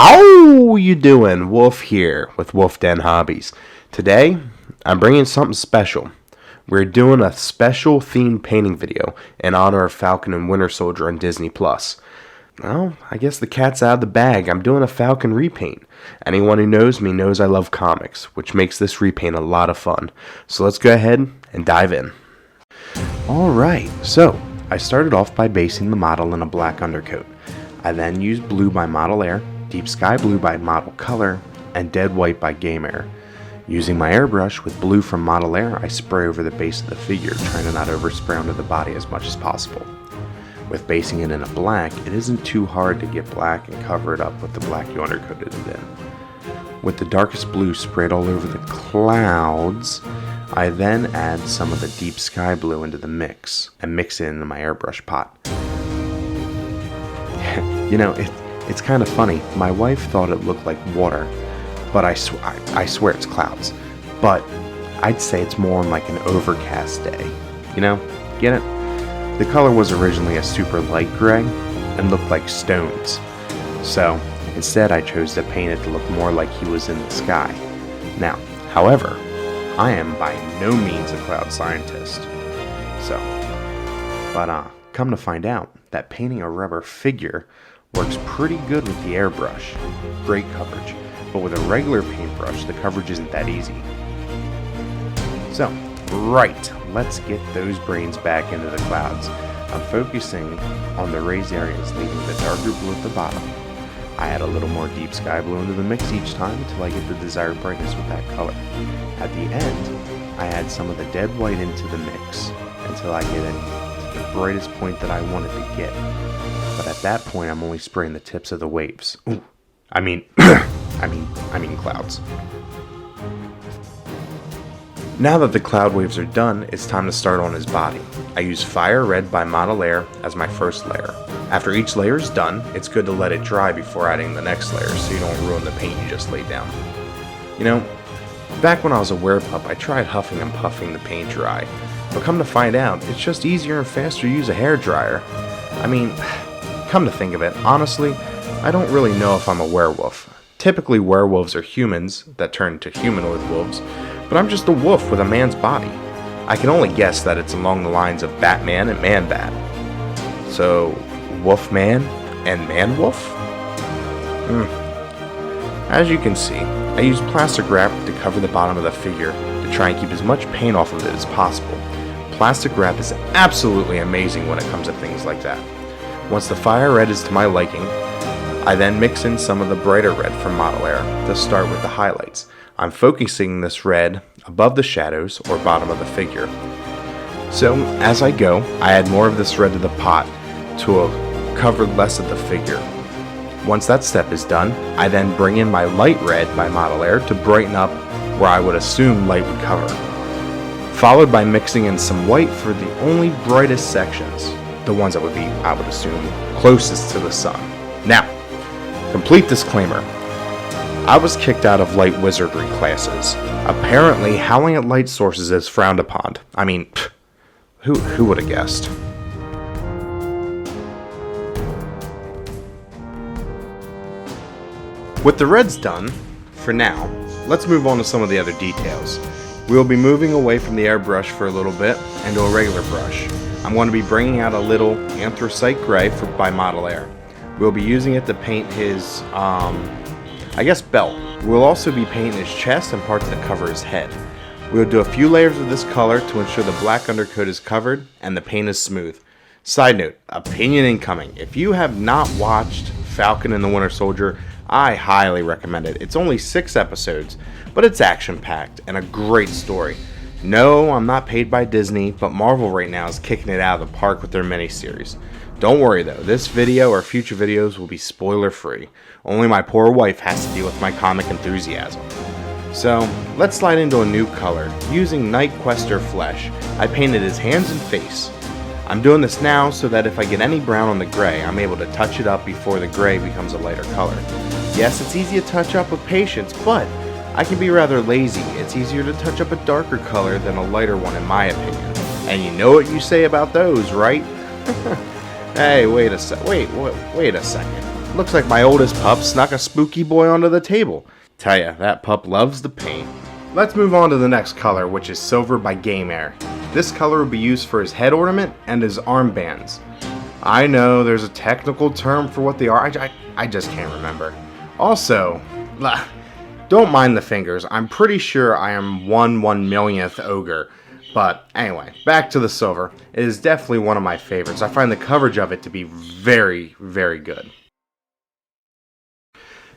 How you doing? Wolf here with Wolf Den Hobbies. Today, I'm bringing something special. We're doing a special themed painting video in honor of Falcon and Winter Soldier on Disney+. Well, I guess the cat's out of the bag. I'm doing a Falcon repaint. Anyone who knows me knows I love comics, which makes this repaint a lot of fun. So let's go ahead and dive in. Alright, so I started off by basing the model in a black undercoat. I then used blue by Model Air, deep sky blue by Model Color, and dead white by Game Air. Using my airbrush with blue from Model Air, I spray over the base of the figure, trying to not overspray onto the body as much as possible. With basing it in a black, it isn't too hard to get black and cover it up with the black you undercoated it in. With the darkest blue sprayed all over the clouds, I then add some of the deep sky blue into the mix and mix it into my airbrush pot. You know, it's kind of funny. My wife thought it looked like water, but I swear it's clouds. But I'd say it's more like an overcast day. You know, get it? The color was originally a super light gray and looked like stones. So instead I chose to paint it to look more like he was in the sky. Now, however, I am by no means a cloud scientist. But come to find out that painting a rubber figure works pretty good with the airbrush. Great coverage. But with a regular paintbrush, the coverage isn't that easy. So, right, let's get those brains back into the clouds. I'm focusing on the raised areas, leaving the darker blue at the bottom. I add a little more deep sky blue into the mix each time until I get the desired brightness with that color. At the end, I add some of the dead white into the mix until I get into the brightest point that I want it to get. But at that point, I'm only spraying the tips of the waves. Ooh, I mean clouds. Now that the cloud waves are done, it's time to start on his body. I use Fire Red by Model Air as my first layer. After each layer is done, it's good to let it dry before adding the next layer so you don't ruin the paint you just laid down. You know, back when I was a werepup, I tried huffing and puffing the paint dry. But come to find out, it's just easier and faster to use a hairdryer. I mean, come to think of it, honestly, I don't really know if I'm a werewolf. Typically werewolves are humans that turn into humanoid wolves, but I'm just a wolf with a man's body. I can only guess that it's along the lines of Batman and Man-Bat. So, Wolf-Man and Man-Wolf? As you can see, I used plastic wrap to cover the bottom of the figure to try and keep as much paint off of it as possible. Plastic wrap is absolutely amazing when it comes to things like that. Once the Fire Red is to my liking, I then mix in some of the brighter red from Model Air to start with the highlights. I'm focusing this red above the shadows or bottom of the figure. So as I go, I add more of this red to the pot to cover less of the figure. Once that step is done, I then bring in my light red by Model Air to brighten up where I would assume light would cover, followed by mixing in some white for the only brightest sections, the ones that would be, I would assume, closest to the sun. Now, complete disclaimer. I was kicked out of light wizardry classes. Apparently, howling at light sources is frowned upon. I mean, who would have guessed? With the reds done, for now, let's move on to some of the other details. We will be moving away from the airbrush for a little bit and to a regular brush. I'm going to be bringing out a little anthracite gray by Model Air. We'll be using it to paint his, belt. We'll also be painting his chest and parts that cover his head. We'll do a few layers of this color to ensure the black undercoat is covered and the paint is smooth. Side note, opinion incoming. If you have not watched Falcon and the Winter Soldier, I highly recommend it. It's only 6 episodes, but it's action-packed and a great story. No, I'm not paid by Disney, but Marvel right now is kicking it out of the park with their miniseries. Don't worry though, this video or future videos will be spoiler-free. Only my poor wife has to deal with my comic enthusiasm. So, let's slide into a new color. Using Night Quester Flesh, I painted his hands and face. I'm doing this now so that if I get any brown on the gray, I'm able to touch it up before the gray becomes a lighter color. Yes, it's easy to touch up with patience, but I can be rather lazy. It's easier to touch up a darker color than a lighter one in my opinion. And you know what you say about those, right? Hey, wait a second. Looks like my oldest pup snuck a spooky boy onto the table. Tell ya, that pup loves the paint. Let's move on to the next color, which is Silver by Game Air. This color will be used for his head ornament and his armbands. I know there's a technical term for what they are, I just can't remember. Also, don't mind the fingers, I'm pretty sure I am 1/1,000,000th ogre. But anyway, back to the silver. It is definitely one of my favorites. I find the coverage of it to be very, very good.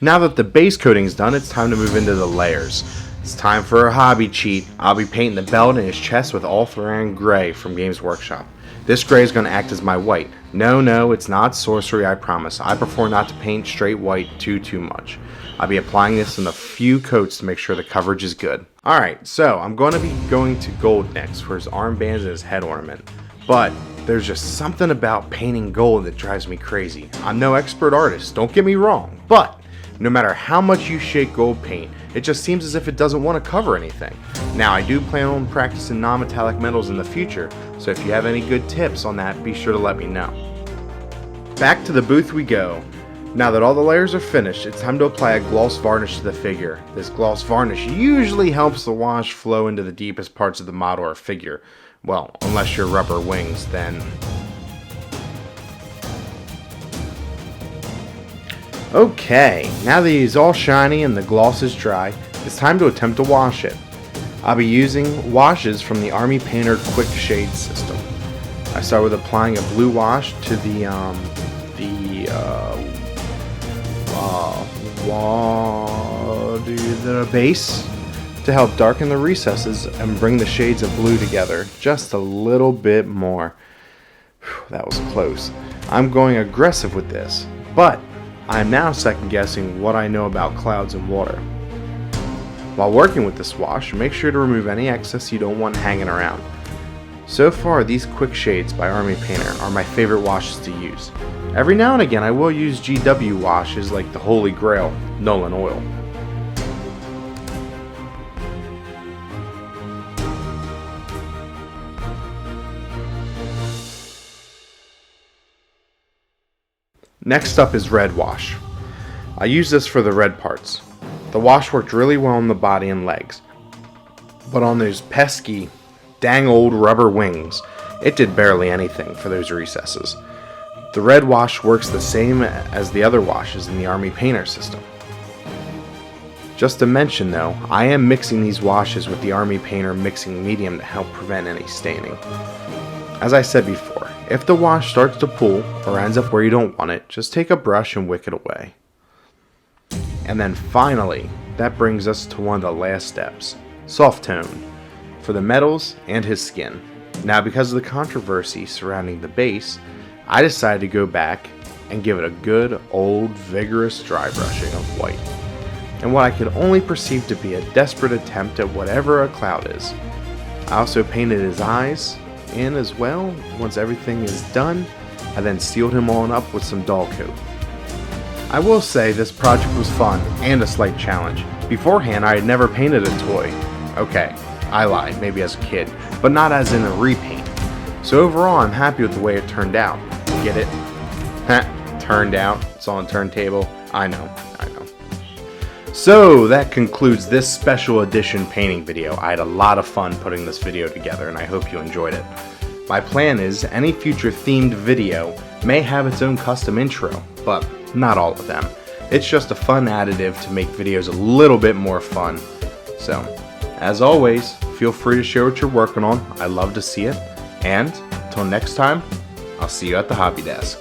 Now that the base coating is done, it's time to move into the layers. It's time for a hobby cheat. I'll be painting the belt and his chest with Ulthuan Gray from Games Workshop. This gray is going to act as my white. No, it's not sorcery, I promise. I prefer not to paint straight white too much. I'll be applying this in a few coats to make sure the coverage is good. Alright, so I'm going to be going to gold next for his armbands and his head ornament. But there's just something about painting gold that drives me crazy. I'm no expert artist, don't get me wrong, but no matter how much you shake gold paint, it just seems as if it doesn't want to cover anything. Now, I do plan on practicing non-metallic metals in the future, so if you have any good tips on that, be sure to let me know. Back to the booth we go. Now that all the layers are finished, it's time to apply a gloss varnish to the figure. This gloss varnish usually helps the wash flow into the deepest parts of the model or figure. Well, unless you're rubber wings, then... Okay, now that he's all shiny and the gloss is dry, it's time to attempt to wash it. I'll be using washes from the Army Painter Quick Shade system. I start with applying a blue wash to the base to help darken the recesses and bring the shades of blue together just a little bit more. Whew, that was close. I'm going aggressive with this, but I'm now second guessing what I know about clouds and water. While working with this wash, make sure to remove any excess you don't want hanging around. So far, these quick shades by Army Painter are my favorite washes to use. Every now and again I will use GW washes like the Holy Grail, Nolan Oil. Next up is red wash. I use this for the red parts. The wash worked really well on the body and legs, but on those pesky, dang old rubber wings, it did barely anything for those recesses. The red wash works the same as the other washes in the Army Painter system. Just to mention though, I am mixing these washes with the Army Painter mixing medium to help prevent any staining. As I said before, if the wash starts to pool or ends up where you don't want it, just take a brush and wick it away. And then finally, that brings us to one of the last steps, soft tone, for the metals and his skin. Now because of the controversy surrounding the base, I decided to go back and give it a good old vigorous dry brushing of white. And what I could only perceive to be a desperate attempt at whatever a cloud is. I also painted his eyes in as well. Once everything is done, I then sealed him on up with some dull coat. I will say this project was fun and a slight challenge. Beforehand I had never painted a toy. Okay, I lied, maybe as a kid, but not as in a repaint. So overall I'm happy with the way it turned out. Get it? Heh, turned out, it's on a turntable. I know. So that concludes this special edition painting video. I had a lot of fun putting this video together and I hope you enjoyed it. My plan is any future themed video may have its own custom intro, but not all of them. It's just a fun additive to make videos a little bit more fun. So, as always, feel free to share what you're working on. I love to see it. And, until next time, I'll see you at the hobby desk.